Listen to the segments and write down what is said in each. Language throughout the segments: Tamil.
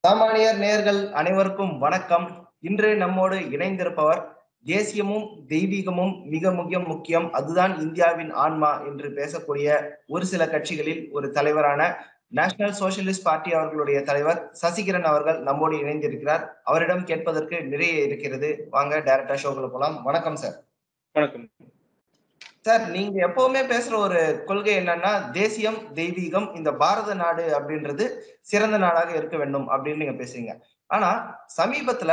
சாமானியர் நேர்கள் அனைவருக்கும் வணக்கம். இன்று நம்மோடு இணைந்திருப்பவர் தேசியமும் தெய்வீகமும் மிக முக்கியம், அதுதான் இந்தியாவின் ஆன்மா என்று பேசக்கூடிய ஒரு சில கட்சிகளில் ஒரு தலைவரான நேஷனல் சோசியலிஸ்ட் பார்ட்டி அவர்களுடைய தலைவர் சசிகிரண் அவர்கள் நம்மோடு இணைந்திருக்கிறார். அவரிடம் கேட்பதற்கு நிறைய இருக்கிறது. வாங்க டைரக்டா ஷோக்குள்ள போலாம். வணக்கம் சார். வணக்கம் சார். நீங்க எப்பவுமே பேசுற ஒரு கொள்கை என்னன்னா, தேசியம் தெய்வீகம், இந்த பாரத நாடு அப்படின்றது சிறந்த நாடாக இருக்க வேண்டும் அப்படின்னு நீங்க பேசுறீங்க. ஆனா சமீபத்துல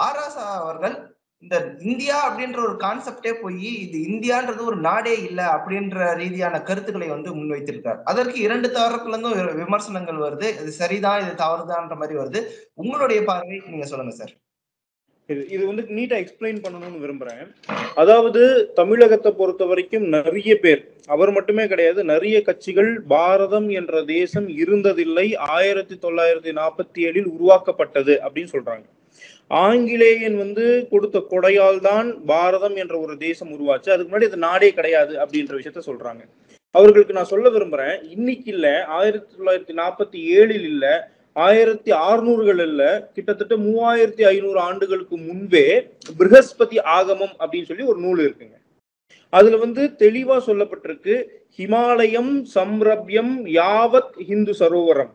ஆராசா அவர்கள் இந்த இந்தியா அப்படின்ற ஒரு கான்செப்டே போய் இது இந்தியான்றது ஒரு நாடே இல்ல அப்படின்ற ரீதியான கருத்துக்களை முன்வைத்திருக்கார். அதற்கு இரண்டு தரப்புல இருந்தும் விமர்சனங்கள் வருது. இது சரிதான், இது தவறுதான்ற மாதிரி வருது. உங்களுடைய பார்வை நீங்க சொல்லுங்க சார். இது நீட்டா எக்ஸ்பிளைன் பண்ணணும்னு விரும்புறேன். அதாவது தமிழகத்தை பொறுத்த வரைக்கும் நிறைய பேர், அவர் மட்டுமே கிடையாது, நிறைய கட்சிகள் பாரதம் என்ற தேசம் இருந்ததில்லை, 1947 உருவாக்கப்பட்டது அப்படின்னு சொல்றாங்க. ஆங்கிலேயன் கொடுத்த கொடையால் தான் பாரதம் என்ற ஒரு தேசம் உருவாச்சு, அதுக்கு முன்னாடி இது நாடே கிடையாது அப்படின்ற விஷயத்த சொல்றாங்க. அவர்களுக்கு நான் சொல்ல விரும்புறேன், இன்னைக்கு இல்ல, 1947 இல்ல, 1600 கிட்டத்தட்ட 3500 ஆண்டுகளுக்கு முன்பே பிருகஸ்பதி ஆகமம் அப்படின்னு சொல்லி ஒரு நூல் இருக்குங்க. அதுல தெளிவா சொல்லப்பட்டிருக்கு, ஹிமாலயம் சம்ரப்யம் யாவத் ஹிந்து சரோவரம்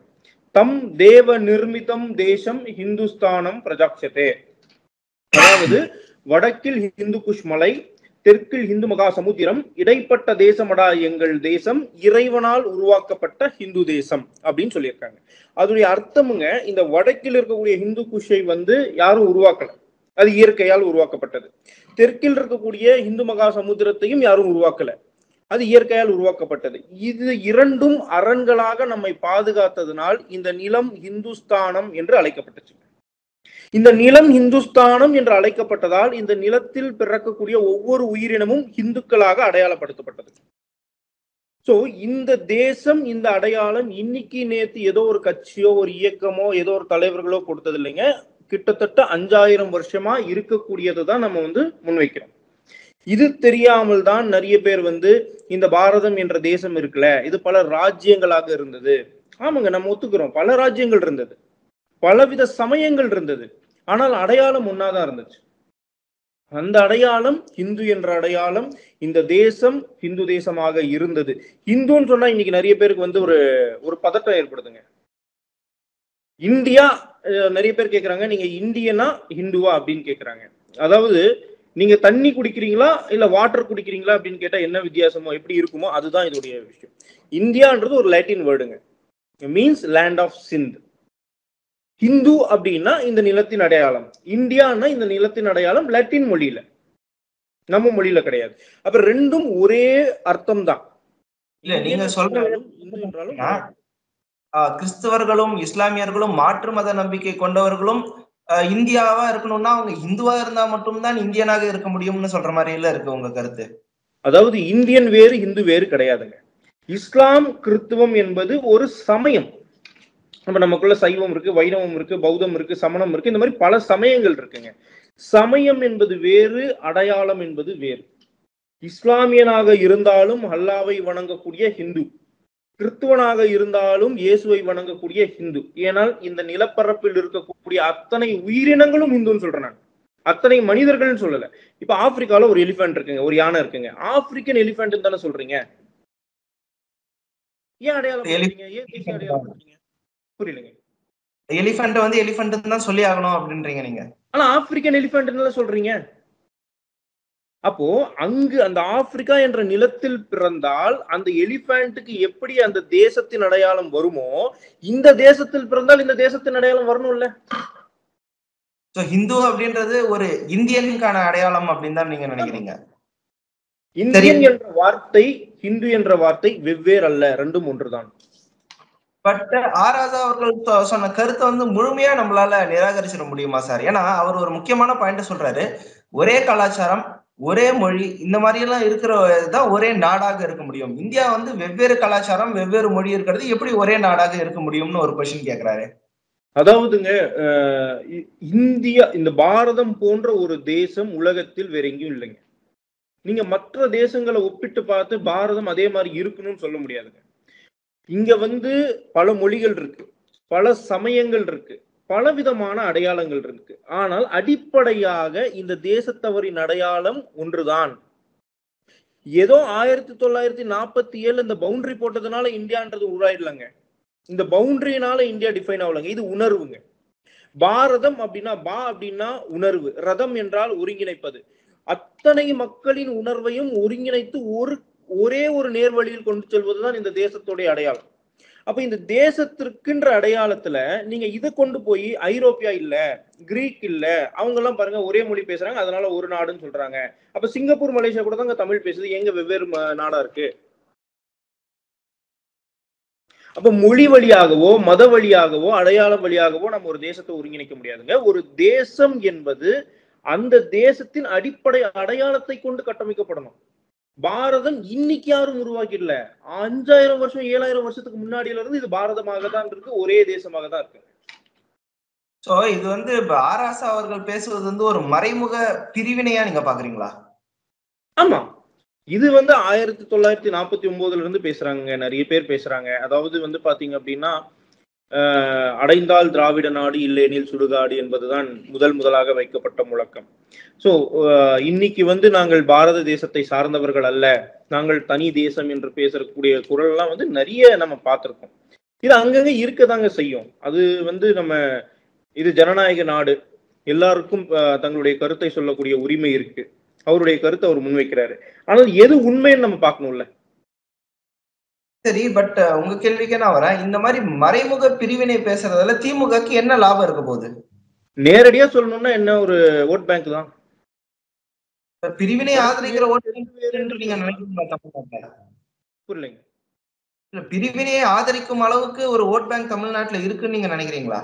தம் தேவ நிர்மிதம் தேசம் ஹிந்துஸ்தானம் பிரஜாட்சதே. அதாவது வடக்கில் ஹிந்து குஷ் மலை, தெற்கில் ஹிந்து மகா சமுத்திரம், இடைப்பட்ட தேசமடா எங்கள் தேசம், இறைவனால் உருவாக்கப்பட்ட ஹிந்து தேசம் அப்படின்னு சொல்லியிருக்காங்க. அதனுடைய அர்த்தமுங்க, இந்த வடக்கில் இருக்கக்கூடிய ஹிந்து குஷை யாரும் உருவாக்கல, அது இயற்கையால் உருவாக்கப்பட்டது. தெற்கில் இருக்கக்கூடிய ஹிந்து மகா சமுத்திரத்தையும் யாரும் உருவாக்கல, அது இயற்கையால் உருவாக்கப்பட்டது. இது இரண்டும் அரண்களாக நம்மை பாதுகாத்ததுனால் இந்த நிலம் ஹிந்துஸ்தானம் என்று அழைக்கப்பட்டுச்சு. இந்த நிலம் ஹிந்துஸ்தானம் என்று அழைக்கப்பட்டதால் இந்த நிலத்தில் பிறக்கக்கூடிய ஒவ்வொரு உயிரினமும் இந்துக்களாக அடையாளப்படுத்தப்பட்டது. சோ இந்த தேசம், இந்த அடையாளம் இன்னைக்கு நேத்து ஏதோ ஒரு கட்சியோ ஒரு இயக்கமோ ஏதோ ஒரு தலைவர்களோ கொடுத்தது இல்லைங்க. கிட்டத்தட்ட 5000 வருஷமா இருக்கக்கூடியதுதான் நம்ம முன்வைக்கிறோம். இது தெரியாமல் தான் நிறைய பேர் இந்த பாரதம் என்ற தேசம் இருக்குல்ல, இது பல ராஜ்யங்களாக இருந்தது. ஆமாங்க, நம்ம ஒத்துக்கிறோம், பல ராஜ்யங்கள் இருந்தது, பலவித சமயங்கள் இருந்தது, ஆனால் அடையாளம் ஒன்னாதான் இருந்துச்சு. அந்த அடையாளம் ஹிந்து என்ற அடையாளம், இந்த தேசம் ஹிந்து தேசமாக இருந்தது. ஹிந்துன்னு சொன்னா இன்னைக்கு நிறைய பேருக்கு ஒரு பதட்டம் ஏற்படுதுங்க. இந்தியா, நிறைய பேர் கேக்குறாங்க, நீங்க இந்தியனா ஹிந்துவா அப்படின்னு கேக்குறாங்க. அதாவது நீங்க தண்ணி குடிக்கிறீங்களா இல்ல வாட்டர் குடிக்கிறீங்களா அப்படின்னு கேட்டா என்ன வித்தியாசமோ எப்படி இருக்குமோ அதுதான் இதோடைய விஷயம். இந்தியான்றது ஒரு லாட்டின் வேர்டுங்க, means land of Sindh. Hindu அப்படின்னா இந்த நிலத்தின் அடையாளம், இந்தியான்னா இந்த நிலத்தின் அடையாளம் லத்தீன் மொழியில, நம்ம மொழியில கிடையாது. அப்ப ரெண்டும் ஒரே அர்த்தம் தான். இல்ல, நீங்க சொல்றாலும் இந்து என்றாலும் கிறிஸ்தவர்களும் இஸ்லாமியர்களும் மாற்று மத நம்பிக்கை கொண்டவர்களும் இந்தியாவா இருக்கணும்னா அவங்க இந்துவா இருந்தா மட்டும்தான் இந்தியனாக இருக்க முடியும்னு சொல்ற மாதிரி இல்ல இருக்கு உங்க கருத்து. அதாவது இந்தியன் வேறு இந்து வேறு கிடையாதுங்க. இஸ்லாம் கிறிஸ்துவம் என்பது ஒரு சமயம். நமக்குள்ள சைவம் இருக்கு, வைணவம் இருக்கு, பௌத்தம் இருக்கு, சமணம் இருக்கு, இந்த மாதிரி பல சமயங்கள் இருக்குங்க. சமயம் என்பது வேறு, அடையாளம் என்பது வேறு. இஸ்லாமியனாக இருந்தாலும் அல்லாவை வணங்கக்கூடிய ஹிந்து, கிறிஸ்துவனாக இருந்தாலும் இயேசுவை வணங்கக்கூடிய ஹிந்து. ஏனால் இந்த நிலப்பரப்பில் இருக்கக்கூடிய அத்தனை உயிரினங்களும் ஹிந்துன்னு சொல்றேன் நான், அத்தனை மனிதர்கள் சொல்லல. இப்ப ஆப்பிரிக்கால ஒரு எலிபென்ட் இருக்குங்க, ஒரு யானை இருக்குங்க, ஆப்பிரிக்கன் எலிபென்ட் தானே சொல்றீங்க. ஏன் அடையாளம் அடையாளப்படுறீங்க? புரியலங்க. எலிஃபண்ட் எலிஃபண்ட் தான் சொல்லி ஆகணும் அப்படின்றீங்க நீங்க. ஆனா ஆப்பிரிக்கன் எலிஃபென்ட் சொல்றீங்க. அப்போ அங்கு அந்த ஆப்பிரிக்கா என்ற நிலத்தில் பிறந்தால் அந்த எலிஃபென்ட்டுக்கு எப்படி அந்த தேசத்தின் அடையாளம் வருமோ, இந்த தேசத்தில் பிறந்தால் இந்த தேசத்தின் அடையாளம் வரணும்ல. சோ ஹிந்து அப்படின்றது ஒரு இந்தியனுக்கான அடையாளம் அப்படின்னு தான் நீங்க நினைக்கிறீங்க. இந்தியன் என்ற வார்த்தை, ஹிந்து என்ற வார்த்தை வெவ்வேறு அல்ல, ரெண்டும் ஒன்றுதான். பட் ஆராதா அவர்கள் சொன்ன கருத்தை முழுமையா நம்மளால நிராகரிச்சிட முடியுமா சார்? ஏன்னா அவர் ஒரு முக்கியமான பாயிண்ட் சொல்றாரு, ஒரே கலாச்சாரம், ஒரே மொழி, இந்த மாதிரி எல்லாம் இருக்கிறதான் ஒரே நாடாக இருக்க முடியும். இந்தியா வெவ்வேறு கலாச்சாரம், வெவ்வேறு மொழி இருக்கிறது எப்படி ஒரே நாடாக இருக்க முடியும்னு ஒரு கொஸ்டின் கேக்குறாரு. அதாவதுங்க, இந்தியா, இந்த பாரதம் போன்ற ஒரு தேசம் உலகத்தில் வேற எங்கேயும் இல்லைங்க. நீங்க மற்ற தேசங்களை ஒப்பிட்டு பார்த்து பாரதம் அதே மாதிரி இருக்கணும்னு சொல்ல முடியாதுங்க. இங்க பல மொழிகள் இருக்கு, பல சமயங்கள் இருக்கு, பலவிதமான அடையாளங்கள் இருக்கு. ஆனால் அடிப்படையாக இந்த தேசத்தவரின் அடையாளம் ஒன்றுதான். ஏதோ 1947 இந்த பவுண்டரி போட்டதுனால இந்தியான்றது உருவாயிடலங்க. இந்த பவுண்டரினால இந்தியா டிஃபைன் ஆகலங்க. இது உணர்வுங்க. பாரதம் அப்படின்னா அப்படின்னா உணர்வு, ரதம் என்றால் ஒருங்கிணைப்பது. அத்தனை மக்களின் உணர்வையும் ஒருங்கிணைத்து ஒரே ஒரு நேர்வழியில் கொண்டு செல்வதுதான் இந்த தேசத்துடைய அடையாளம். அப்ப இந்த தேசத்திற்குன்ற அடையாளத்துல நீங்க இதை கொண்டு போய் ஐரோப்பியா இல்ல, கிரீக் இல்ல, அவங்க எல்லாம் பாருங்க ஒரே மொழி பேசுறாங்க, அதனால ஒரு நாடுன்னு சொல்றாங்க. அப்ப சிங்கப்பூர், மலேசியா கூட தாங்க தமிழ் பேசுது, எங்க வெவ்வேறு நாடா இருக்கு? அப்ப மொழி வழியாகவோ மத வழியாகவோ அடையாளம் வழியாகவோ நம்ம ஒரு தேசத்தை ஒருங்கிணைக்க முடியாதுங்க. ஒரு தேசம் என்பது அந்த தேசத்தின் அடிப்படை அடையாளத்தை கொண்டு கட்டமைக்கப்படணும். பாரதம் இன்னைக்கு யாரும் உருவாக்கிடல. 5000 வருஷம் 7000 வருஷத்துக்கு முன்னாடியில இருந்து இது பாரதமாக தான் இருக்கு, ஒரே தேசமாக தான் இருக்கு. சோ இது வந்து ஆராசா அவர்கள் பேசுவது வந்து ஒரு மறைமுக பிரிவினையா நீங்க பாக்குறீங்களா? ஆமா, இது வந்து 1949 இருந்து பேசுறாங்க, நிறைய பேர் பேசுறாங்க. அதாவது வந்து பாத்தீங்க அப்படின்னா அடைந்தால் திராவிட நாடு, இல்லையெனில் சுடுகாடு என்பதுதான் முதலாக வைக்கப்பட்ட முழக்கம். சோ இன்னைக்கு வந்து நாங்கள் பாரத தேசத்தை சார்ந்தவர்கள் அல்ல, நாங்கள் தனி தேசம் என்று பேசக்கூடிய குரல் எல்லாம் வந்து நிறைய நம்ம பார்த்திருக்கோம். இது அங்கங்க இருக்கதாங்க செய்யும். அது வந்து இது ஜனநாயக நாடு, எல்லாருக்கும் தங்களுடைய கருத்தை சொல்லக்கூடிய உரிமை இருக்கு. அவருடைய கருத்தை அவர் முன்வைக்கிறாரு. ஆனால் எது உண்மைன்னு நம்ம பார்க்கணும்ல. சரி, பட் உங்க கேள்விக்கே நான் வரேன். இந்த மாதிரி மறைமுக பிரிவினை பேசுறதுல திமுகக்கு என்ன லாபம் இருக்க போகுது? நேரடியா சொல்லணும்னா என்ன, ஒரு ஓட் பேங்க் தான். பிரிவினை ஆதரிக்கிற ஓட்டு நீங்க நினைக்கிறீங்களா? புரியலைங்க. பிரிவினையை ஆதரிக்கும் அளவுக்கு ஒரு ஓட் பேங்க் தமிழ்நாட்டுல இருக்குன்னு நீங்க நினைக்கிறீங்களா?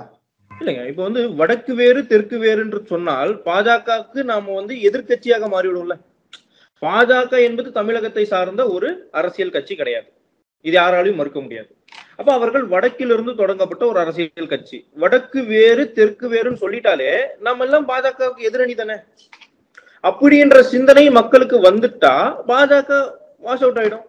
இல்லைங்க, இப்ப வந்து வடக்கு வேறு தெற்கு வேறு என்று சொன்னால் பாஜகவுக்கு நாம வந்து எதிர்கட்சியாக மாறிவிடும்ல. பாஜக என்பது தமிழகத்தை சார்ந்த ஒரு அரசியல் கட்சி கிடையாது, இது யாராலையும் மறுக்க முடியாது. அப்ப அவர்கள் வடக்கிலிருந்து தொடங்கப்பட்ட ஒரு அரசியல் கட்சி. வடக்கு வேறு தெற்கு வேறுன்னு சொல்லிட்டாலே நம்ம எல்லாம் பாஜகவுக்கு எதிரணி தானே. அப்படின்ற சிந்தனை மக்களுக்கு வந்துட்டா பாஜக வாஷ் அவுட் ஆயிடும்.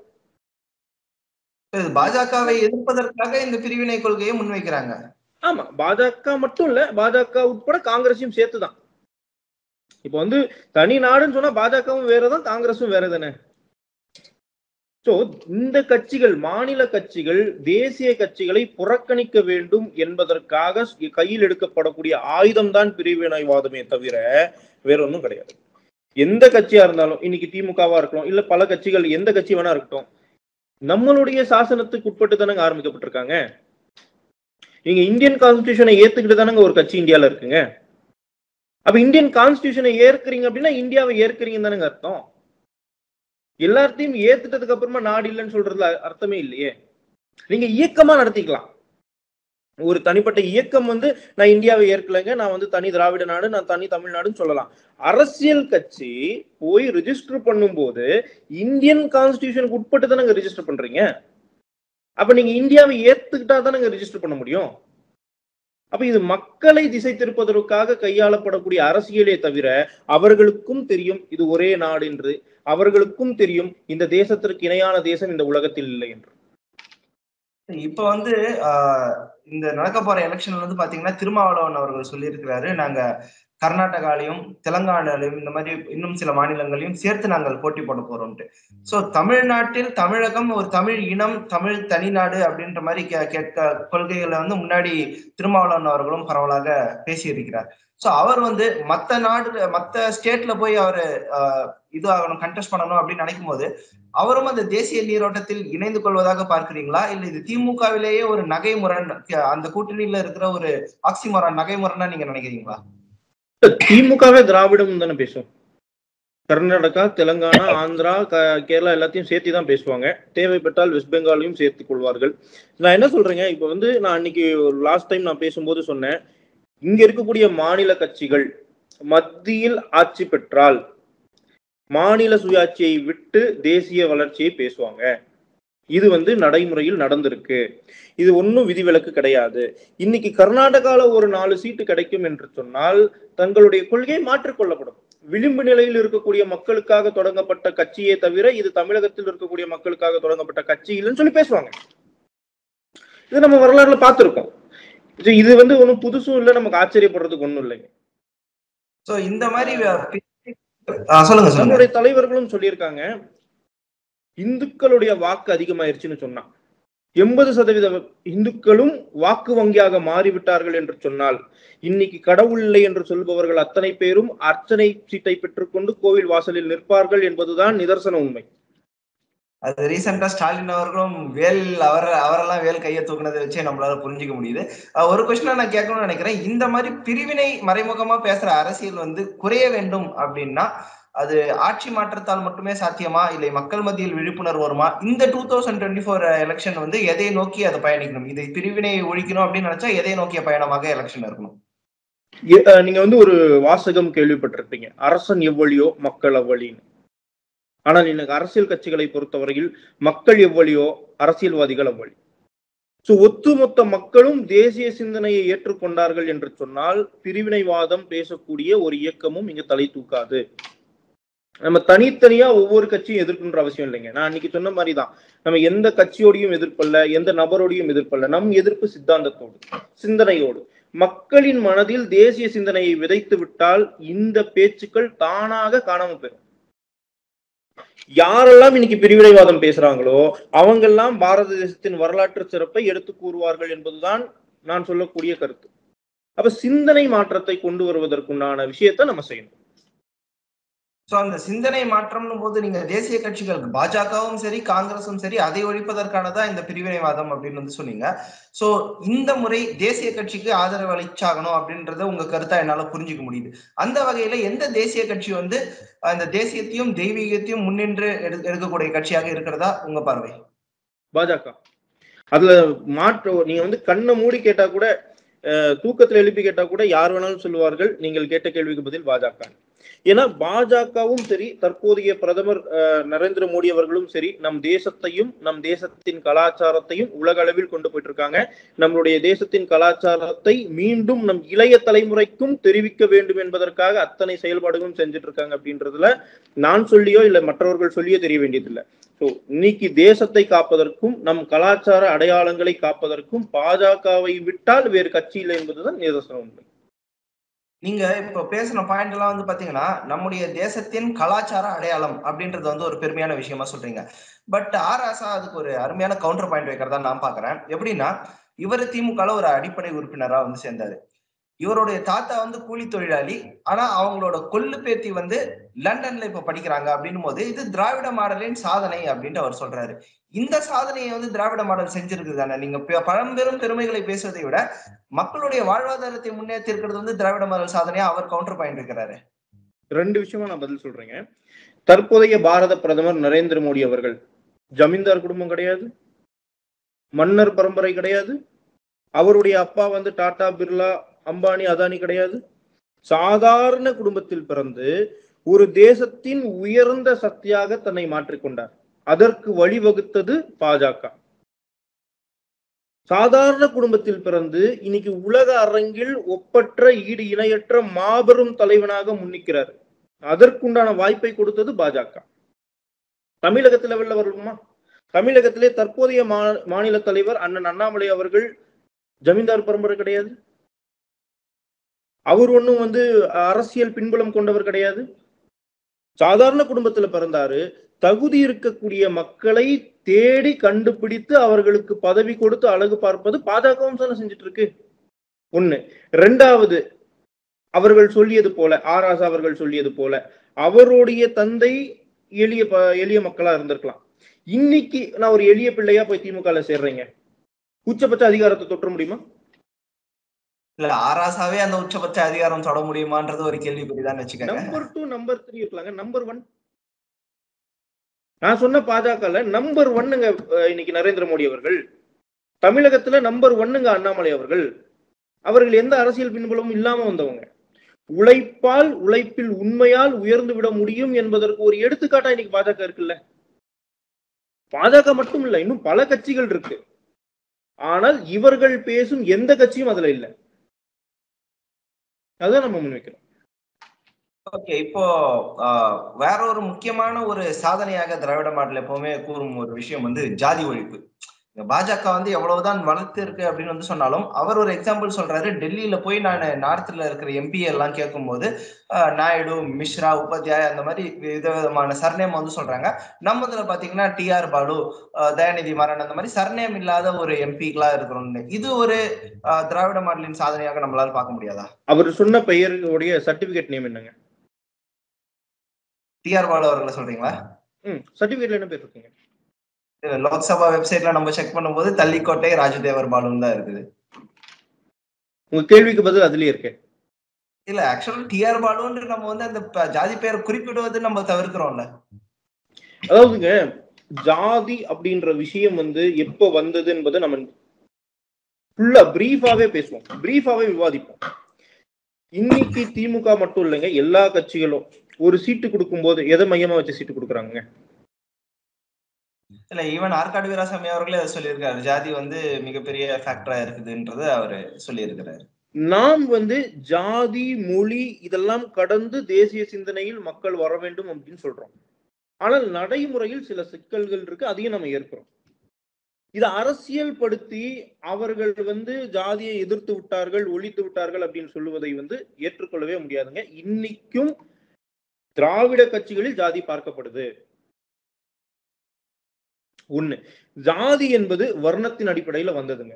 பாஜகவை எதிர்ப்பதற்காக இந்த பிரிவினை கொள்கையை முன்வைக்கிறாங்க. ஆமா, பாஜக மட்டும் இல்ல, பாஜக உட்பட காங்கிரஸையும் சேர்த்துதான். இப்ப வந்து தனி நாடுன்னு சொன்னா பாஜகவும் வேறதான், காங்கிரஸும் வேறதானே. சோ இந்த கட்சிகள், மாநில கட்சிகள் தேசிய கட்சிகளை புறக்கணிக்க வேண்டும் என்பதற்காக கையில் எடுக்கப்படக்கூடிய ஆயுதம் தான் பிரிவினைவாதமே தவிர வேற ஒன்றும் கிடையாது. எந்த கட்சியா இருந்தாலும், இன்னைக்கு திமுகவா இருக்கலாம், இல்ல பல கட்சிகள், எந்த கட்சி வேணா இருக்கட்டும், நம்மளுடைய சாசனத்துக்கு உட்பட்டு தானங்க ஆரம்பிக்கப்பட்டிருக்காங்க. நீங்க இந்தியன் கான்ஸ்டிடியூஷனை ஏத்துக்கிட்டு தானங்க ஒரு கட்சி இந்தியால இருக்குங்க. அப்ப இந்தியன் கான்ஸ்டிடியூஷனை ஏற்கிறீங்க அப்படின்னா இந்தியாவை ஏற்கிறீங்கன்னு தானங்க அர்த்தம். எல்லாத்தையும் ஏத்துட்டதுக்கு அப்புறமா நாடு இல்லைன்னு சொல்றதுல அர்த்தமே இல்லையே. நீங்க இயக்கமா நடத்திக்கலாம். ஒரு தனிப்பட்ட இயக்கம் வந்து நான் இந்தியாவை ஏற்கலைங்க, நான் வந்து தனி திராவிட நாடு, நான் தனி தமிழ்நாடுன்னு சொல்லலாம். அரசியல் கட்சி போய் ரிஜிஸ்டர் பண்ணும் போது இந்தியன் கான்ஸ்டிடியூஷனுக்கு உட்பட்டு தானங்க ரிஜிஸ்டர் பண்றீங்க. அப்ப நீங்க இந்தியாவை ஏத்துக்கிட்டா தானங்க ரிஜிஸ்டர் பண்ண முடியும். அப்ப இது மக்களை திசை திருப்பதற்காக கையாளப்படக்கூடிய அரசியலே தவிர அவர்களுக்கும் தெரியும் இது ஒரே நாடு என்று, அவர்களுக்கும் தெரியும் இந்த தேசத்திற்கு இணையான தேசம் இந்த உலகத்தில் இல்லை என்று. இப்ப வந்து இந்த நடக்க போற எலெக்ஷன்ல வந்து பாத்தீங்கன்னா திருமாவளவன் அவர்கள் சொல்லியிருக்கிறாரு, நாங்க கர்நாடகாலையும் தெலங்கானாலையும் இந்த மாதிரி இன்னும் சில மாநிலங்களையும் சேர்த்து நாங்கள் போட்டி போட போறோம்ட்டு. சோ தமிழ்நாட்டில் தமிழகம் ஒரு தமிழ் இனம், தமிழ் தனிநாடு அப்படின்ற மாதிரி கேட்க கொள்கைகளை வந்து முன்னாடி திருமாவளவன் அவர்களும் பரவலாக பேசியிருக்கிறார். சோ அவர் வந்து மத்த ஸ்டேட்ல போய் அவரு இது ஆகணும், கண்டெஸ்ட் பண்ணணும் அப்படின்னு நினைக்கும் போது அவரும் அந்த தேசிய நீரோட்டத்தில் இணைந்து கொள்வதாக பார்க்கிறீங்களா? இல்ல இது திமுகவிலேயே ஒரு நகைமுரண், அந்த கூட்டணியில இருக்கிற ஒரு ஆக்சிமோரான் நகைமுரணா நீங்க நினைக்கிறீங்களா? திமுகவே திராவிடம் தானே பேசும். கர்நாடகா, தெலுங்கானா, ஆந்திரா, கேரளா எல்லாத்தையும் சேர்த்து தான் பேசுவாங்க. தேவைப்பட்டால் வெஸ்ட் பெங்காலையும் சேர்த்துக் கொள்வார்கள். நான் என்ன சொல்றேங்க, இப்ப வந்து நான் அன்னைக்கு லாஸ்ட் டைம் நான் பேசும்போது சொன்னேன், இங்க இருக்கக்கூடிய மாநில கட்சிகள் மத்தியில் ஆட்சி பெற்றால் மாநில சுயாட்சியை விட்டு தேசிய வளர்ச்சியை பேசுவாங்க. இது வந்து நடைமுறையில் நடந்திருக்கு. இது ஒன்றும் விதிவிலக்கு கிடையாது. இன்னைக்கு கர்நாடகால ஒரு 4 சீட்டு கிடைக்கும் என்று சொன்னால் தங்களுடைய கொள்கையை மாற்றிக்கொள்ளப்படும். விளிம்பு நிலையில் இருக்கக்கூடிய மக்களுக்காக தொடங்கப்பட்ட கட்சியே தவிர இது தமிழகத்தில் இருக்கக்கூடிய மக்களுக்காக தொடங்கப்பட்ட கட்சி இல்லைன்னு சொல்லி பேசுவாங்க. இது நம்ம வரலாறுல பார்த்திருக்கோம். இது ஒன்றும் புதுசும் இல்லை, நமக்கு ஆச்சரியப்படுறதுக்கு ஒன்றும் இல்லைங்க. சோ இந்த மாதிரி சொல்லுங்க நம்மளுடைய தலைவர்களும் சொல்லியிருக்காங்க, இந்துக்களுடைய வாக்கு அதிகமாயிருச்சுன்னு சொன்னா 80% இந்துக்களும் வாக்கு வங்கியாக மாறிவிட்டார்கள் என்று சொன்னால், இன்னைக்கு கடவுள் இல்லை என்று சொல்பவர்கள் அத்தனை பேரும் அர்ச்சனை சீட்டை பெற்றுக்கொண்டு கோவில் வாசலில் நிற்பார்கள் என்பதுதான் நிதர்சன உண்மை. அது ரீசெண்டா ஸ்டாலின் அவர்களும் அவரெல்லாம் வேல் கையை தூக்குனதை வச்சே நம்மளால புரிஞ்சுக்க முடியுது. ஒரு கொஸ்டின் நான் கேட்கணும்னு நினைக்கிறேன். இந்த மாதிரி பிரிவினை மறைமுகமா பேசுற அரசியல் குறைய வேண்டும் அப்படின்னா அது ஆட்சி மாற்றத்தால் மட்டுமே சாத்தியமா, இல்லை மக்கள் மத்தியில் விழிப்புணர்வு வருமா? இந்த 2024 எலெக்ஷன் எதை நோக்கி அதை பயணிக்கணும்? இதை பிரிவினையை ஒழிக்கணும் அப்படின்னு நினைச்சா எதை நோக்கிய பயணமாக எலெக்ஷன் இருக்கணும்? நீங்க ஒரு வாசகம் கேள்விப்பட்டிருப்பீங்க, அரசன் எவ்வளியோ மக்கள் அவ்வளின்னு. ஆனால் இன்னைக்கு அரசியல் கட்சிகளை பொறுத்தவரையில் மக்கள் எவ்வளியோ அரசியல்வாதிகள் அவ்வளி. ஒட்டுமொத்த மக்களும் தேசிய சிந்தனையை ஏற்றுக்கொண்டார்கள் என்று சொன்னால் பிரிவினைவாதம் பேசக்கூடிய ஒரு இயக்கமும் இங்க தலை தூக்காது. நம்ம தனித்தனியா ஒவ்வொரு கட்சியும் எதிர்க்கின்ற அவசியம் இல்லைங்க. நான் அன்னைக்கு சொன்ன மாதிரிதான், நம்ம எந்த கட்சியோடையும் எதிர்ப்பல்ல, எந்த நபரோடையும் எதிர்ப்பல்ல. நம் எதிர்ப்பு சித்தாந்தத்தோடு, சிந்தனையோடு. மக்களின் மனதில் தேசிய சிந்தனையை விதைத்து விட்டால் இந்த பேச்சுக்கள் தானாக காணாம போயிடும். யாரெல்லாம் இன்னைக்கு பிரிவினைவாதம் பேசுறாங்களோ அவங்கெல்லாம் பாரத தேசத்தின் வரலாற்று சிறப்பை எடுத்து கூறுவார்கள் என்பதுதான் நான் சொல்லக்கூடிய கருத்து. அப்ப சிந்தனை மாற்றத்தை கொண்டு வருவதற்குண்டான விஷயத்த நம்ம செய்யணும். சோ அந்த சிந்தனை மாற்றம்னு போது நீங்க தேசிய கட்சிகளுக்கு பாஜகவும் சரி காங்கிரஸும் சரி அதை ஒழிப்பதற்கானதான் இந்த பிரிவினைவாதம் அப்படின்னு சொன்னீங்க. சோ இந்த முறை தேசிய கட்சிக்கு ஆதரவு அளிச்சாகணும் அப்படின்றத உங்க கருத்தா என்னால புரிஞ்சுக்க முடியுது. அந்த வகையில எந்த தேசிய கட்சி அந்த தேசியத்தையும் தெய்வீகத்தையும் முன்னின்று எடுக்கக்கூடிய கட்சியாக இருக்கிறதா உங்க பார்வை? பாஜக. அதுல மாற்ற நீங்க கண்ணை மூடி கேட்டா கூட, தூக்கத்துல எழுப்பி கேட்டா கூட யார் வேணாலும் சொல்லுவார்கள் நீங்கள் கேட்ட கேள்விக்கு பதில் பாஜக. ஏன்னா பாஜகவும் சரி, தற்போதைய பிரதமர் நரேந்திர மோடி அவர்களும் சரி, நம் தேசத்தையும் நம் தேசத்தின் கலாச்சாரத்தையும் உலக அளவில் கொண்டு போயிட்டு இருக்காங்க. நம்மளுடைய தேசத்தின் கலாச்சாரத்தை மீண்டும் நம் இளைய தலைமுறைக்கும் தெரிவிக்க வேண்டும் என்பதற்காக அத்தனை செயல்பாடுகளும் செஞ்சுட்டு இருக்காங்க. அப்படின்றதுல நான் சொல்லியோ இல்ல மற்றவர்கள் சொல்லியோ தெரிய வேண்டியதில்லை. ஸோ இன்னைக்கு தேசத்தை காப்பதற்கும் நம் கலாச்சார அடையாளங்களை காப்பதற்கும் பாஜகவை விட்டால் வேறு கட்சி இல்லை என்பதுதான் நிதர்சன உண்மை. நீங்க இப்ப பேசின பாயிண்ட் எல்லாம் பாத்தீங்கன்னா நம்முடைய தேசத்தின் கலாச்சார அடையாளம் அப்படின்றது ஒரு பெருமையான விஷயமா சொல்றீங்க. பட் ஆராசா அதுக்கு ஒரு அருமையான கவுண்டர் பாயிண்ட் வைக்கிறதா நான் பாக்குறேன். எப்படின்னா, இவர் திமுக ஒரு அடிப்படை உறுப்பினரா சேர்ந்தாரு. இவருடைய தாத்தா கூலி தொழிலாளி. ஆனா அவங்களோட கொள்ளு பேத்தி லண்டன்ல இப்ப படிக்கிறாங்க அப்படின்னும் போது இது திராவிட மாடலின் சாதனை அப்படின்ட்டு அவர் சொல்றாரு. இந்த சாதனையை திராவிட மாடல் செஞ்சிருக்கு தானே. நீங்க பழம்பெரும் பெருமைகளை பேசுவதை விட மக்களுடைய வாழ்வாதாரத்தை முன்னேற்றி இருக்கிறது திராவிட மாடல் சாதனையா அவர் கவுண்டர் பாயிண்ட் இருக்கிறாரு. ரெண்டு விஷயமா நான் பதில் சொல்றேங்க. தற்போதைய பாரத பிரதமர் நரேந்திர மோடி அவர்கள் ஜமீன்தார் குடும்பம் கிடையாது, மன்னர் பரம்பரை கிடையாது. அவருடைய அப்பா டாடா, பிர்லா, அம்பானி, அதானி கிடையாது. சாதாரண குடும்பத்தில் பிறந்து ஒரு தேசத்தின் உயர்ந்த சக்தியாக தன்னை மாற்றிக்கொண்டார். அதற்கு வழிவகுத்தது பாஜக. சாதாரண குடும்பத்தில் பிறந்து இன்னைக்கு உலக அரங்கில் ஒப்பற்ற ஈடு இணையற்ற மாபெரும் தலைவனாக முன்னிக்கிறார். அதற்குண்டான வாய்ப்பை கொடுத்தது பாஜக. தமிழகத்தில் வெளில வருமா? தமிழகத்திலே தற்போதைய மாநில தலைவர் அண்ணன் அண்ணாமலை அவர்கள் ஜமீன்தார் பரம்பரை கிடையாது. அவர் ஒன்னும் அரசியல் பின்புலம் கொண்டவர் கிடையாது. சாதாரண குடும்பத்துல பிறந்தாரு. தகுதி இருக்கக்கூடிய மக்களை தேடி கண்டுபிடித்து அவர்களுக்கு பதவி கொடுத்து அழகு பார்ப்பது பாஜகவும் தானே செஞ்சுட்டு இருக்கு. ஒண்ணு. ரெண்டாவது, அவர்கள் சொல்லியது போல, ஆராசா அவர்கள் சொல்லியது போல அவருடைய தந்தை எளிய மக்களா இருந்திருக்கலாம். இன்னைக்கு நான் ஒரு எளிய பிள்ளையா போய் திமுக சேர்றேங்க, உச்சபட்ச அதிகாரத்தை தொற்ற முடியுமா? இல்ல, ஆராசாவே அந்த உச்சபட்ச அதிகாரம் தொட முடியுமான்றது ஒரு கேள்விக்குறிதான் வச்சுக்கோங்க. நம்பர் 2, நம்பர் 3 இருக்கலாங்க. நம்பர் 1 நான் சொன்ன பாஜக நம்பர் 1ங்க இன்னைக்கு நரேந்திர மோடி அவர்கள். தமிழகத்துல நம்பர் 1ங்க அண்ணாமலை அவர்கள். அவர்கள் எந்த அரசியல் பின்புலமும் இல்லாம வந்தவங்க. உழைப்பால், உழைப்பில் உண்மையால் உயர்ந்து விட முடியும் என்பதற்கு ஒரு எடுத்துக்காட்டா இன்னைக்கு பாஜக இருக்குல்ல. பாஜக மட்டும் இல்ல, இன்னும் பல கட்சிகள் இருக்கு. ஆனால் இவர்கள் பேசும் எந்த கட்சியும் அதுல இல்லை. அதான் நம்ம முன்வைக்கிறோம். ஓகே, இப்போ வேற ஒரு முக்கியமான ஒரு சாதனையாக திராவிட மாடல் எப்பவுமே கூறும் ஒரு விஷயம் ஜாதி ஒழிப்பு. பாஜக வந்து எவ்வளவுதான் வளர்த்து இருக்கு அப்படின்னு வந்து சொன்னாலும் அவர் ஒரு எக்ஸாம்பிள் சொல்றாரு. டெல்லியில போய் நான் நார்த்ல இருக்கிற எம்பி எல்லாம் கேட்கும்போது நாயுடு, மிஸ்ரா, உபாத்யாயா அந்த மாதிரி விதவிதமான சர்நேம் வந்து சொல்றாங்க. நம்மதுல பாத்தீங்கன்னா டிஆர் பாலு, தயாநிதி மாறன் அந்த மாதிரி சர்நேம் இல்லாத ஒரு எம்பிகளா இருக்கிறோம்னு. இது ஒரு திராவிட மாடலின் சாதனையாக நம்மளால பார்க்க முடியாதா? அவர் சொன்ன பெயருடைய சர்டிபிகேட் நேம் என்னங்க? டிஆர் பாலு அவர்களை சொல்றீங்களா? சர்டிபிகேட்ல என்ன பேர் இருக்குங்க? லோக்சபா வெப்சைட்ல நம்ம செக் பண்ணும்போது தள்ளிக்கோட்டை ராஜதேவர் பாலுன்னு தான் இருக்குது. உங்க கேள்விக்கு பதில் அதுலயே இருக்கு. இல்ல ஆக்சுவலா டிஆர் பாலுன்னு நம்ம வந்து அந்த ஜாதி பெயரை குறிப்பிடுவது நம்ம தவிர்க்கிறோம்ல. அதாவதுங்க, ஜாதி அப்படின்ற விஷயம் வந்து எப்ப வந்தது என்பதை நம்ம ஃபுல்லா பிரீஃபாவே பேசுவோம், பிரீஃபாவே விவாதிப்போம். இன்னைக்கு திமுக மட்டும் இல்லைங்க, எல்லா கட்சிகளும் ஒரு சீட்டு கொடுக்கும் போது எதை மையமா வச்சு சீட்டு கொடுக்குறாங்க? இல்ல ஈவன் ஆற்காடு வீராசாமி அவர்களே அதை சொல்லியிருக்காரு. ஜாதி வந்து மிகப்பெரிய ஃபேக்டரா இருக்குதுன்றது அவரு சொல்லியிருக்கிறாரு. நாம் வந்து ஜாதி, மொழி இதெல்லாம் கடந்து தேசிய சிந்தனையில் மக்கள் வர வேண்டும் அப்படின்னு சொல்றோம். ஆனால் நடைமுறையில் சில சிக்கல்கள் இருக்கு, அதையும் நம்ம ஏற்கிறோம். இதை அரசியல் படுத்தி அவர்கள் வந்து ஜாதியை எதிர்த்து விட்டார்கள், ஒழித்து விட்டார்கள் அப்படின்னு சொல்லுவதை வந்து ஏற்றுக்கொள்ளவே முடியாதுங்க. இன்னைக்கும் திராவிட கட்சிகளில் ஜாதி பார்க்கப்படுது. ஒண்ணு, ஜாதி என்பது வர்ணத்தின் அடிப்படையில வந்ததுங்க.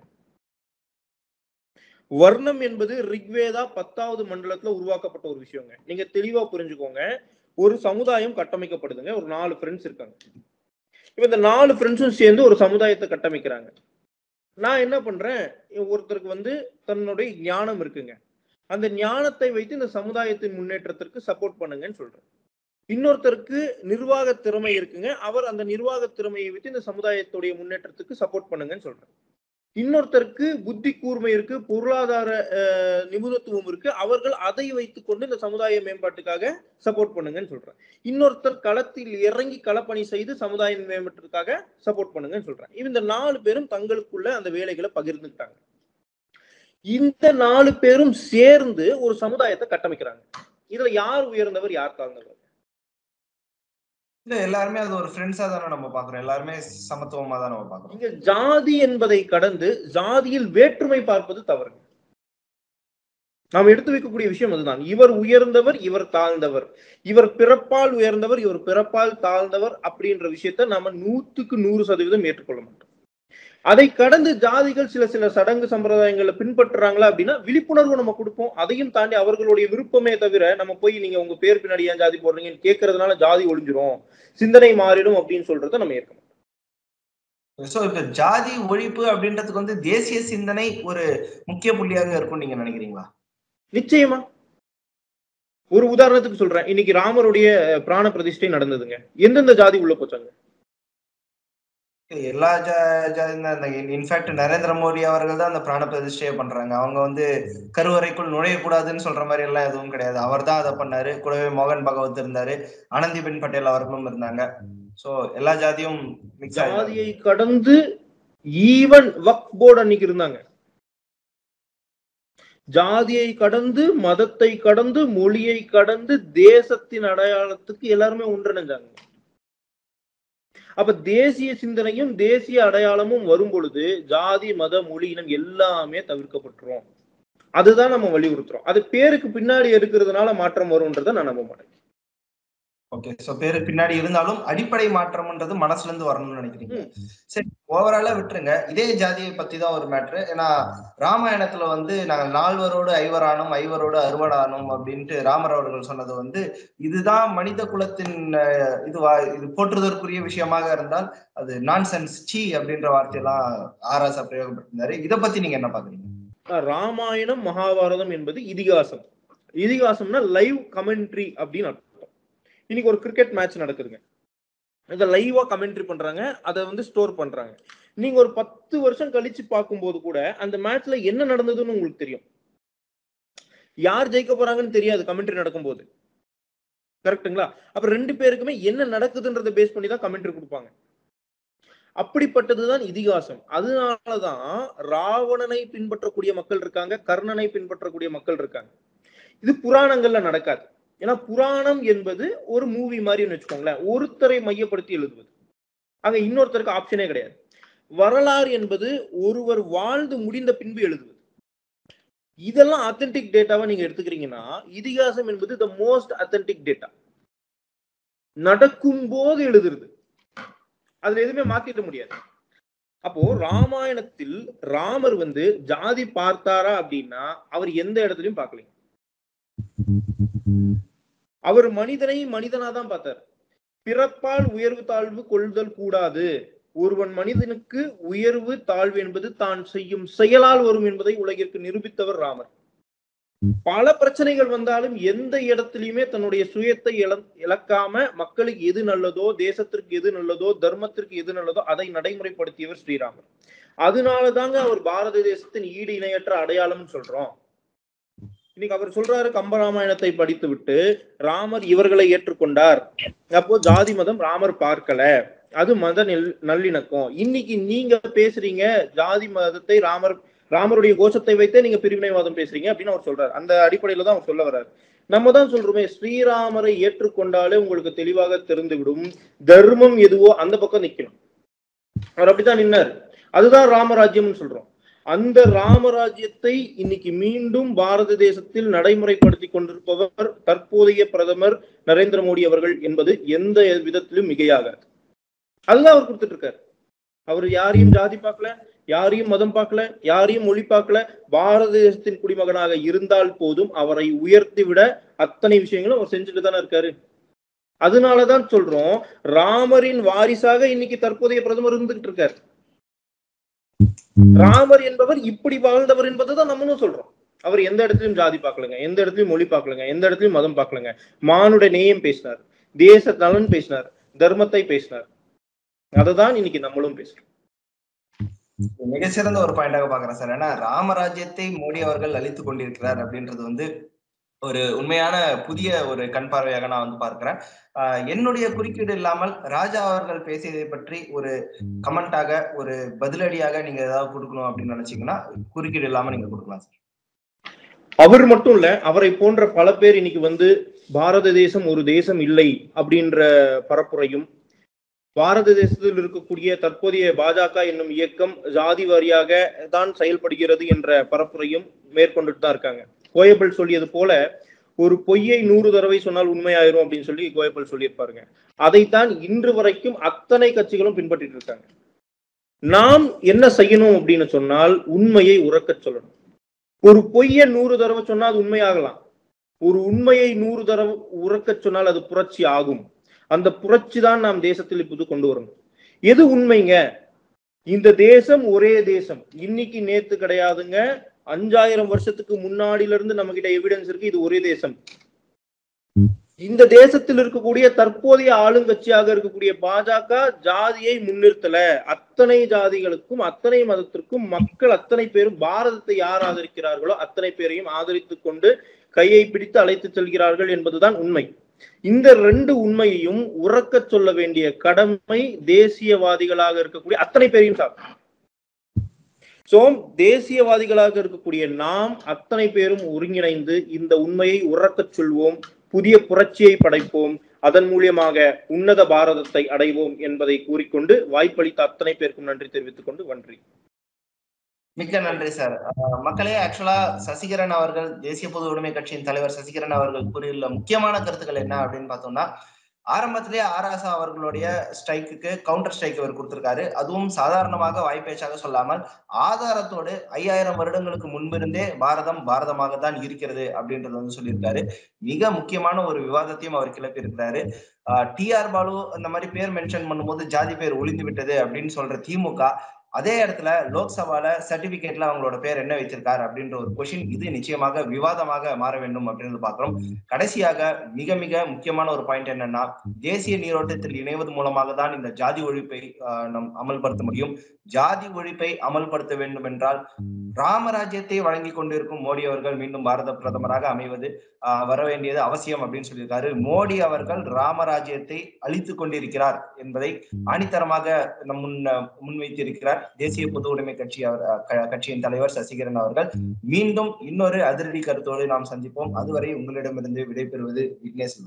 வர்ணம் என்பது ரிக்வேதா 10வது மண்டலத்துல உருவாக்கப்பட்ட ஒரு விஷயங்க. நீங்க தெளிவா புரிஞ்சுக்கோங்க. ஒரு சமுதாயம் கட்டமைக்கப்படுதுங்க. ஒரு 4 ஃப்ரெண்ட்ஸ் இருக்காங்க. இப்ப இந்த 4 ஃப்ரெண்ட்ஸும் சேர்ந்து ஒரு சமுதாயத்தை கட்டமைக்கிறாங்க. நான் என்ன பண்றேன், ஒருத்தருக்கு வந்து தன்னுடைய ஞானம் இருக்குங்க. அந்த ஞானத்தை வைத்து இந்த சமுதாயத்தின் முன்னேற்றத்திற்கு சப்போர்ட் பண்ணுங்கன்னு சொல்றேன். இன்னொருத்தருக்கு நிர்வாக திறமை இருக்குங்க. அவர் அந்த நிர்வாக திறமையை வைத்து இந்த சமுதாயத்துடைய முன்னேற்றத்துக்கு சப்போர்ட் பண்ணுங்கன்னு சொல்றேன். இன்னொருத்தருக்கு புத்தி கூர்மை இருக்கு, பொருளாதார நிபுணத்துவம் இருக்கு, அவர்கள் அதை வைத்துக் கொண்டு இந்த சமுதாய மேம்பாட்டுக்காக சப்போர்ட் பண்ணுங்கன்னு சொல்றேன். இன்னொருத்தர் களத்தில் இறங்கி களப்பணி செய்து சமுதாய மேம்பாட்டுக்காக சப்போர்ட் பண்ணுங்கன்னு சொல்றேன். இந்த 4 பேரும் தங்களுக்குள்ள அந்த வேலைகளை பகிர்ந்துட்டாங்க. இந்த 4 பேரும் சேர்ந்து ஒரு சமுதாயத்தை கட்டமைக்கிறாங்க. இதுல யார் உயர்ந்தவர், யார் தாழ்ந்தவர்? இல்ல எல்லாருமே அது ஒரு ஃப்ரெண்ட்ஸா தானே நம்ம பாக்குறோம். எல்லாருமே சமத்துவமா தான் நம்ம பாக்குறோம். இங்க ஜாதி என்பதை கடந்து ஜாதியில் வேற்றுமை பார்ப்பது தவறு. நாம் எடுத்து வைக்கக்கூடிய விஷயம் அதுதான். இவர் உயர்ந்தவர், இவர் தாழ்ந்தவர், இவர் பிறப்பால் உயர்ந்தவர், இவர் பிறப்பால் தாழ்ந்தவர் அப்படின்ற விஷயத்த நம்ம 100க்கு 100% ஏற்றுக்கொள்ள மாட்டோம். அதை கடந்து ஜாதிகள் சில சில சடங்கு சம்பிரதாயங்களை பின்பற்றுறாங்களா அப்படின்னா விழிப்புணர்வு நம்ம கொடுப்போம். அதையும் தாண்டி அவர்களுடைய விருப்பமே தவிர நம்ம போய் நீங்க உங்க பேர் பின்னாடி ஏன் ஜாதி போடுறீங்கன்னு கேட்கறதுனால ஜாதி ஒழிஞ்சிரும், சிந்தனை மாறிடும் அப்படின்னு சொல்றத நம்ம ஏற்க மாட்டோம். சோ இப்ப ஜாதி ஒழிப்பு அப்படின்றதுக்கு வந்து தேசிய சிந்தனை ஒரு முக்கிய புள்ளியாக இருக்கும் நீங்க நினைக்கிறீங்களா? நிச்சயமா. ஒரு உதாரணத்துக்கு சொல்றேன், இன்னைக்கு ராமருடைய பிராண பிரதிஷ்டை நடந்ததுங்க. எந்தெந்த ஜாதி உள்ள போச்சாங்க? எல்லா இன்ஃபேக்ட் நரேந்திர மோடி அவர்கள் தான் அந்த பிராண பிரதிஷ்டையை பண்றாங்க. அவங்க வந்து கருவறைக்குள் நுழையக்கூடாதுன்னு சொல்ற மாதிரி எல்லாம் எதுவும் கிடையாது. அவர் தான் அதை பண்ணாரு. கூடவே மோகன் பகவத் இருந்தாரு, ஆனந்திபென் பட்டேல் அவர்களும் இருந்தாங்க. சோ எல்லா ஜாதியும் ஜாதியை கடந்து ஈவன் வக்ஃப் போர்டு அன்னைக்கு இருந்தாங்க. ஜாதியை கடந்து, மதத்தை கடந்து, மொழியை கடந்து தேசத்தின் அடையாளத்துக்கு எல்லாருமே ஒன்றிணைஞ்சாங்க. அப்ப தேசிய சிந்தனையும் தேசிய அடையாளமும் வரும் பொழுது ஜாதி, மத, மொழி, இனம் எல்லாமே தவிர்க்கப்பட்டுரும். அதுதான் நம்ம வலியுறுத்துறோம். அது பேருக்கு பின்னாடி இருக்கிறதுனால மாற்றம் வரும்ன்றதை நான் நம்ப மாட்டேன். ஓகே, சோ பேரு பின்னாடி இருந்தாலும் அடிப்படை மாற்றம்ன்றது மனசுல இருந்து வரணும்னு நினைக்கிறீங்க. சரி, ஓவராலா விட்டுருங்க. இதே ஜாதியை பத்தி தான் ஒரு மேட்ரு. ஏன்னா ராமாயணத்துல வந்து நாங்கள் 4வரோடு 5வரானோம், 5வரோடு 60ஆனோம் அப்படின்ட்டு ராமர் அவர்கள் சொன்னது வந்து இதுதான் மனித குலத்தின் இது போற்றுதற்குரிய விஷயமாக இருந்தால் அது நான்சென்ஸ் சீ அப்படின்ற வார்த்தையெல்லாம் ஆராசா பிரயோகப்பட்டிருந்தாரு. இதை பத்தி நீங்க என்ன பாக்குறீங்க? ராமாயணம் மகாபாரதம் என்பது இதிகாசம். இதிகாசம்னா லைவ் கமெண்ட்ரி அப்படின்னு அர்த்தம். இன்னைக்கு ஒரு கிரிக்கெட் மேட்ச் நடக்குதுங்க, இதை லைவா கமெண்ட்ரி பண்றாங்க, அதை வந்து ஸ்டோர் பண்றாங்க. நீங்க ஒரு 10 வருஷம் கழிச்சு பார்க்கும்போது கூட அந்த மேட்ச்ல என்ன நடந்ததுன்னு உங்களுக்கு தெரியும். யார் ஜெயிக்க போறாங்கன்னு தெரியாது கமெண்ட்ரி நடக்கும்போது. கரெக்டுங்களா? அப்ப 2 பேருக்குமே என்ன நடக்குதுன்றதை பேஸ் பண்ணி தான் கமெண்ட்ரி கொடுப்பாங்க. அப்படிப்பட்டதுதான் இதிகாசம். அதனாலதான் ராவணனை பின்பற்றக்கூடிய மக்கள் இருக்காங்க, கர்ணனை பின்பற்றக்கூடிய மக்கள் இருக்காங்க. இது புராணங்கள்ல நடக்காது. ஏன்னா புராணம் என்பது ஒரு மூவி மாதிரி வச்சுக்கோங்களேன், ஒருத்தரை மையப்படுத்தி எழுதுவது. அங்க இன்னொருத்தருக்கு ஆப்ஷனே கிடையாது. வரலாறு என்பது ஒருவர் வாழ்ந்து முடிந்த பின்பு எழுதுவது. இதெல்லாம் அத்தன்டிக் டேட்டாவை நீங்க எடுத்துக்கிறீங்கன்னா, இதிகாசம் என்பது த மோஸ்ட் அத்தன்டிக் டேட்டா. நடக்கும் போது எழுதுறது, அதுல எதுவுமே மாத்திட முடியாது. அப்போ ராமாயணத்தில் ராமர் ஜாதி பார்த்தாரா அப்படின்னா அவர் எந்த இடத்துலயும் பார்க்கல. அவர் மனிதனை மனிதனாதான் பார்த்தார். பிறப்பால் உயர்வு தாழ்வு கொள்தல் கூடாது, ஒருவன் மனிதனுக்கு உயர்வு தாழ்வு என்பது தான் செய்யும் செயலால் வரும் என்பதை உலகிற்கு நிரூபித்தவர் ராமர். பல பிரச்சனைகள் வந்தாலும் எந்த இடத்திலுமே தன்னுடைய சுயத்தை இழக்காம மக்களுக்கு எது நல்லதோ, தேசத்திற்கு எது நல்லதோ, தர்மத்திற்கு எது நல்லதோ அதை நடைமுறைப்படுத்தியவர் ஸ்ரீராமர். அதனாலதாங்க அவர் பாரத தேசத்தின் ஈடு இணையற்ற அடையாளம்னு சொல்றோம். இன்னைக்கு அவர் சொல்றாரு, கம்பராமாயணத்தை படித்து விட்டு ராமர் இவர்களை ஏற்றுக்கொண்டார், அப்போ ஜாதி மதம் ராமர் பார்க்கல, அது மத நல்லிணக்கம். இன்னைக்கு நீங்க பேசுறீங்க ஜாதி மதத்தை ராமருடைய கோஷத்தை வைத்தே நீங்க பிரிவினைவாதம் பேசுறீங்க அப்படின்னு அவர் சொல்றாரு. அந்த அடிப்படையில தான் அவர் சொல்ல வர்றாரு. நம்ம தான் சொல்றோமே, ஸ்ரீராமரை ஏற்றுக்கொண்டாலே உங்களுக்கு தெளிவாக தெரிந்துவிடும் தர்மம் எதுவோ அந்த பக்கம் நிக்கணும். அவர் அப்படித்தான் நின்னார். அதுதான் ராமராஜ்யம் சொல்றோம். அந்த ராமராஜ்யத்தை இன்னைக்கு மீண்டும் பாரத தேசத்தில் நடைமுறைப்படுத்தி கொண்டிருப்பவர் தற்போதைய பிரதமர் நரேந்திர மோடி அவர்கள் என்பது எந்த விதத்திலும் மிகையாகாது. அதுதான் அவர் கொடுத்துட்டு இருக்காரு. அவர் யாரையும் ஜாதி பார்க்கல, யாரையும் மதம் பார்க்கல, யாரையும் மொழி பார்க்கல. பாரத தேசத்தின் குடிமகனாக இருந்தால் போதும், அவரை உயர்த்தி விட அத்தனை விஷயங்களும் அவர் செஞ்சுட்டு தானே இருக்காரு. அதனாலதான் சொல்றோம், ராமரின் வாரிசாக இன்னைக்கு தற்போதைய பிரதமர் இருந்துகிட்டு இருக்காரு. ராமர் என்பவர் இப்படி வாழ்ந்தவர் என்பதுதான் நம்மளும் சொல்றோம். அவர் எந்த இடத்துலயும் ஜாதி பார்க்கலங்க, எந்த இடத்துலயும் மொழி பார்க்கலங்க, எந்த இடத்துலயும் மதம் பார்க்கலங்க. மானுட நேயம் பேசினார், தேச நலன் பேசினார், தர்மத்தை பேசினார். அததான் இன்னைக்கு நம்மளும் பேசுறோம். மிகச்சிறந்த ஒரு பாயிண்டாக பாக்குறேன் சார். ஏன்னா ராமராஜ்யத்தை மோடி அவர்கள் அழித்துக் கொண்டிருக்கிறார் அப்படின்றது ஒரு உண்மையான புதிய ஒரு கண் பார்வையாக நான் பார்க்கிறேன். என்னுடைய குறுக்கீடு இல்லாமல் ராஜா அவர்கள் பேசியதை பற்றி ஒரு கமெண்டாக, ஒரு பதிலடியாக நீங்க ஏதாவது கொடுக்கணும் அப்படின்னு நினைச்சீங்கன்னா குறுக்கீடு இல்லாம நீங்க கொடுக்கலாம் சார். அவர் மட்டும் இல்ல, அவரை போன்ற பல பேர் இன்னைக்கு பாரத தேசம் ஒரு தேசம் இல்லை அப்படின்ற பரப்புரையும், பாரத தேசத்தில் இருக்கக்கூடிய தற்போதைய பாஜக என்னும் இயக்கம் ஜாதி வாரியாக தான் செயல்படுகிறது என்ற பரப்புரையும் மேற்கொண்டுட்டு தான் இருக்காங்க. கோயபல் சொல்லியது போல, ஒரு பொய்யை 100 தடவை சொன்னால் உண்மையாயிரும் அப்படின்னு சொல்லி கோயபல் சொல்லியிருப்பாருங்க. அதைத்தான் இன்று வரைக்கும் அத்தனை கட்சிகளும் பின்பற்றிட்டு இருக்காங்க. நாம் என்ன செய்யணும் அப்படின்னு சொன்னால், உண்மையை உறக்க சொல்லணும். ஒரு பொய்யை 100 தடவை சொன்னால் அது உண்மையாகலாம். ஒரு உண்மையை 100 தடவை உறக்க சொன்னால் அது புரட்சி ஆகும். அந்த புரட்சி தான் நாம் தேசத்தில் இப்போது கொண்டு வரணும். எது உண்மைங்க? இந்த தேசம் ஒரே தேசம், இன்னைக்கு நேத்து கிடையாதுங்க. 5000 வருஷத்துக்கு முன்னாடில இருந்து நம்ம கிட்ட எவிடன்ஸ் இருக்கு, இது ஒரே தேசம். இந்த தேசத்தில் இருக்கக்கூடிய தற்போதைய ஆளுங்கட்சியாக இருக்கக்கூடிய பாஜக ஜாதியை முன்னிறுத்தல. அத்தனை ஜாதிகளுக்கும் அத்தனை மதத்திற்கும் மக்கள் அத்தனை பேரும் பாரதத்தை யார் ஆதரிக்கிறார்களோ அத்தனை பேரையும் ஆதரித்துக் கொண்டு கையை பிடித்து அழைத்து செல்கிறார்கள் என்பதுதான் உண்மை. இந்த 2 உண்மையையும் உறக்க சொல்ல வேண்டிய கடமை தேசியவாதிகளாக இருக்கக்கூடிய அத்தனை பேரையும் சாப்பிடும். சோ தேசியவாதிகளாக இருக்கக்கூடிய நாம் அத்தனை பேரும் ஒருங்கிணைந்து இந்த உண்மையை உறக்க சொல்வோம், புதிய புரட்சியை படைப்போம், அதன் மூலியமாக உன்னத பாரதத்தை அடைவோம் என்பதை கூறிக்கொண்டு வாய்ப்பளித்த அத்தனை பேருக்கும் நன்றி தெரிவித்துக் கொண்டு நன்றி. மிக்க நன்றி சார். மக்களே, ஆக்சுவலா சசிகரன் அவர்கள், தேசிய பொது உடைமை கட்சியின் தலைவர் சசிகரன் அவர்கள் கூறியுள்ள முக்கியமான கருத்துக்கள் என்ன அப்படின்னு பார்த்தோம்னா, ஆரம்பத்திலேயே ஆராசா அவர்களுடைய ஸ்ட்ரைக்கு கவுண்டர் ஸ்ட்ரைக் அவர் கொடுத்திருக்காரு. அதுவும் சாதாரணமாக வாய்ப்பேச்சாக சொல்லாமல் ஆதாரத்தோடு 5000 வருடங்களுக்கு முன்பிருந்தே பாரதம் பாரதமாக தான் இருக்கிறது அப்படின்றது சொல்லியிருக்காரு. மிக முக்கியமான ஒரு விவாதத்தையும் அவர் கிளப்பி இருக்கிறாரு. TR பாலு அந்த மாதிரி பேர் மென்ஷன் பண்ணும்போது ஜாதி பேர் ஒளிந்து விட்டது அப்படின்னு சொல்ற திமுக, அதே இடத்துல லோக்சபால சர்டிபிகேட்ல அவங்களோட பேர் என்ன வச்சிருக்காரு அப்படின்ற ஒரு கொஸ்டின், இது நிச்சயமாக விவாதமாக மாற வேண்டும் அப்படின்னு பாக்குறோம். கடைசியாக மிக மிக முக்கியமான ஒரு பாயிண்ட் என்னன்னா, தேசிய நீரோட்டத்தில் இணைவது மூலமாக தான் இந்த ஜாதி ஒழிப்பை நம் அமல்படுத்த முடியும். ஜாதி ஒழிப்பை அமல்படுத்த வேண்டும் என்றால் ராமராஜ்யத்தை வழங்கி கொண்டிருக்கும் மோடி அவர்கள் மீண்டும் பாரத பிரதமராக அமைவது வர வேண்டியது அவசியம் அப்படின்னு சொல்லியிருக்காரு. மோடி அவர்கள் ராமராஜ்யத்தை அழித்துக் கொண்டிருக்கிறார் என்பதை ஆணித்தரமாக முன்வைத்திருக்கிறார் தேசிய பொது உடைமை கட்சியின் தலைவர் சசிகரன் அவர்கள். மீண்டும் இன்னொரு அதிரடி கருத்தோடு நாம் சந்திப்போம். அதுவரை உங்களிடமிருந்து விடைபெறுவது விக்னேஷ்.